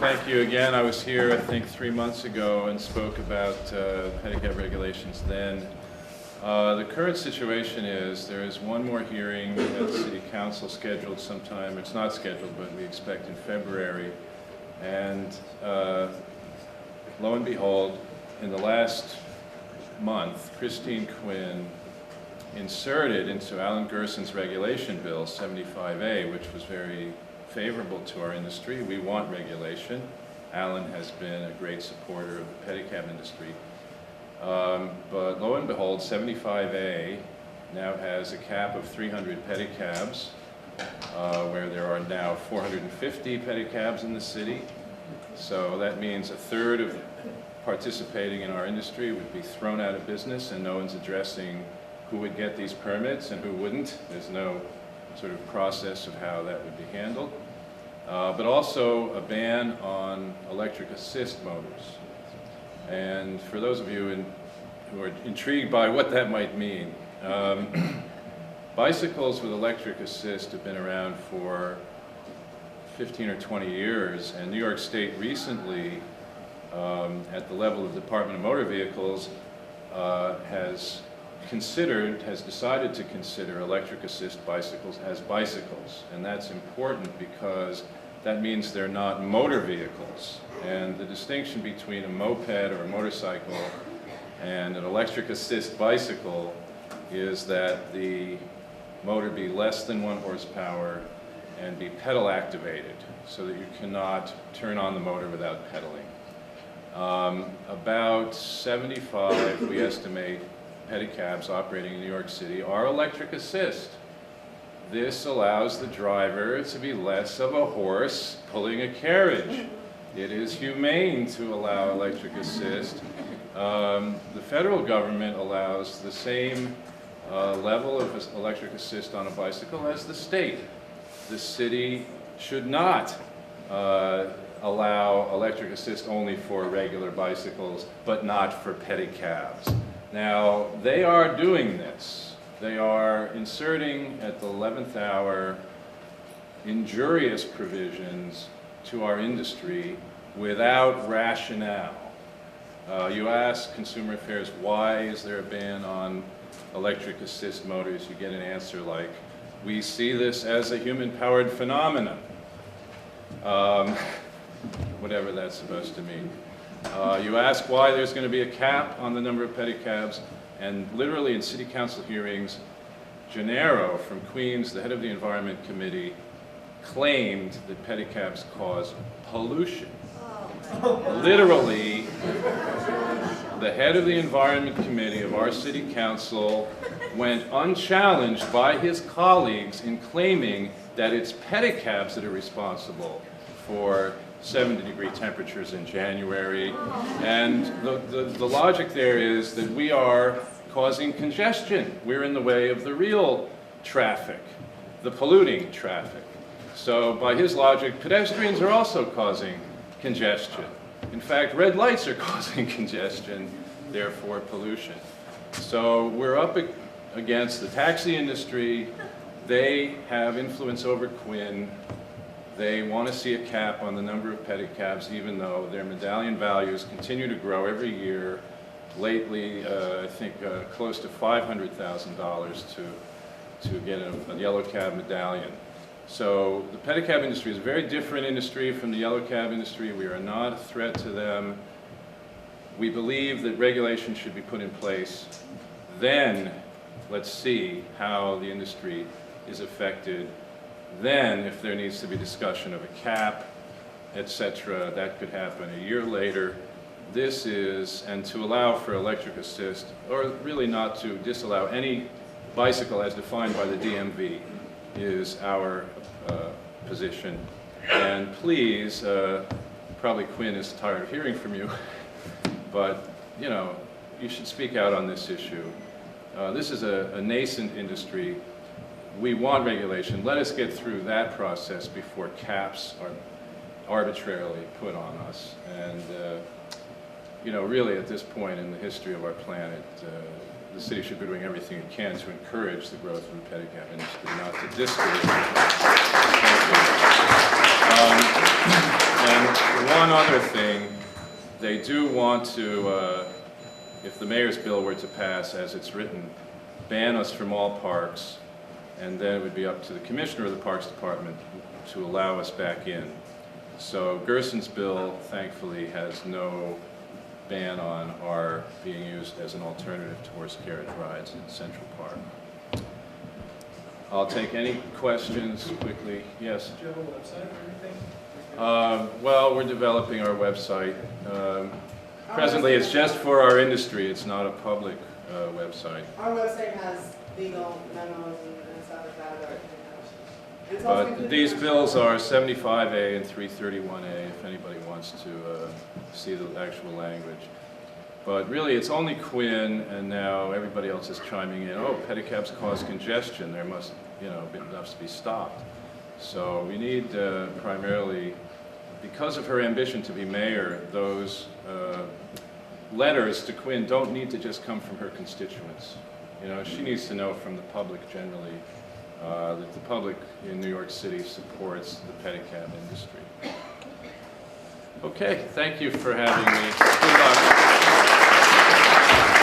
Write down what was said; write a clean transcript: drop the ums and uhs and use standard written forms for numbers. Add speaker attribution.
Speaker 1: Thank you again. I was here, I think, 3 months ago and spoke about pedicab regulations then. The current situation is there is one more hearing at City Council scheduled sometime. It's not scheduled, but we expect in February. And lo and behold, in the last month, Christine Quinn inserted into Alan Gerson's regulation bill, 75A, which was very favorable to our industry. We want regulation. Alan has been a great supporter of the pedicab industry. But lo and behold, 75A now has a cap of 300 pedicabs, where there are now 450 pedicabs in the city. So that means a third of participating in our industry would be thrown out of business, and no one's addressing who would get these permits and who wouldn't. There's no sort of process of how that would be handled. But also a ban on electric assist motors. And for those of you who are intrigued by what that might mean, bicycles with electric assist have been around for 15 or 20 years, and New York State recently, at the level of the Department of Motor Vehicles, has decided to consider electric assist bicycles as bicycles. And that's important because that means they're not motor vehicles. And the distinction between a moped or a motorcycle and an electric assist bicycle is that the motor be less than 1 horsepower and be pedal activated, so that you cannot turn on the motor without pedaling. About 75, we estimate, pedicabs operating in New York City are electric assist. This allows the driver to be less of a horse pulling a carriage. It is humane to allow electric assist. The federal government allows the same level of electric assist on a bicycle as the state. The city should not allow electric assist only for regular bicycles, but not for pedicabs. Now, they are doing this. They are inserting at the 11th hour injurious provisions to our industry without rationale. You ask Consumer Affairs, why is there a ban on electric assist motors? You get an answer like, we see this as a human-powered phenomenon. Whatever that's supposed to mean. You ask why there's going to be a cap on the number of pedicabs, and literally in City Council hearings, Gennaro from Queens, the head of the Environment Committee, claimed that pedicabs cause pollution. Literally, the head of the Environment Committee of our City Council went unchallenged by his colleagues in claiming that it's pedicabs that are responsible for 70-degree temperatures in January. And the logic there is that we are causing congestion. We're in the way of the real traffic, the polluting traffic. So by his logic, pedestrians are also causing congestion. In fact, red lights are causing congestion, therefore pollution. So we're up against the taxi industry. They have influence over Quinn. They want to see a cap on the number of pedicabs, even though their medallion values continue to grow every year. Lately, I think close to $500,000 to get a yellow cab medallion. So the pedicab industry is a very different industry from the yellow cab industry. We are not a threat to them. We believe that regulation should be put in place. Then let's see how the industry is affected. Then, if there needs to be discussion of a cap, etc., that could happen a year later. This is, and to allow for electric assist, or really not to disallow any bicycle as defined by the DMV, is our position. And please, probably Quinn is tired of hearing from you, but you know, you should speak out on this issue. This is a nascent industry. We want regulation. Let us get through that process before caps are arbitrarily put on us. And you know, really at this point in the history of our planet, the city should be doing everything it can to encourage the growth of the pedicab industry, not to discourage it. And one other thing, they do want to, if the mayor's bill were to pass as it's written, ban us from all parks, and then it would be up to the commissioner of the Parks Department to allow us back in. So Gerson's bill, thankfully, has no ban on our being used as an alternative to horse carriage rides in Central Park. I'll take any questions quickly. Yes?
Speaker 2: Do you have a website or anything?
Speaker 1: Well, we're developing our website. Presently, it's just for our industry. It's not a public website.
Speaker 3: Our website has legal memos and stuff like that. And it's also
Speaker 1: But
Speaker 3: included
Speaker 1: these
Speaker 3: in our-
Speaker 1: bills are 75A and 331A, if anybody wants to see the actual language. But really, it's only Quinn, and now everybody else is chiming in. Oh, pedicabs cause congestion. There must, it must be stopped. So we need primarily, because of her ambition to be mayor, those letters to Quinn don't need to just come from her constituents. She needs to know from the public generally that the public in New York City supports the pedicab industry. Okay, thank you for having me. Good luck.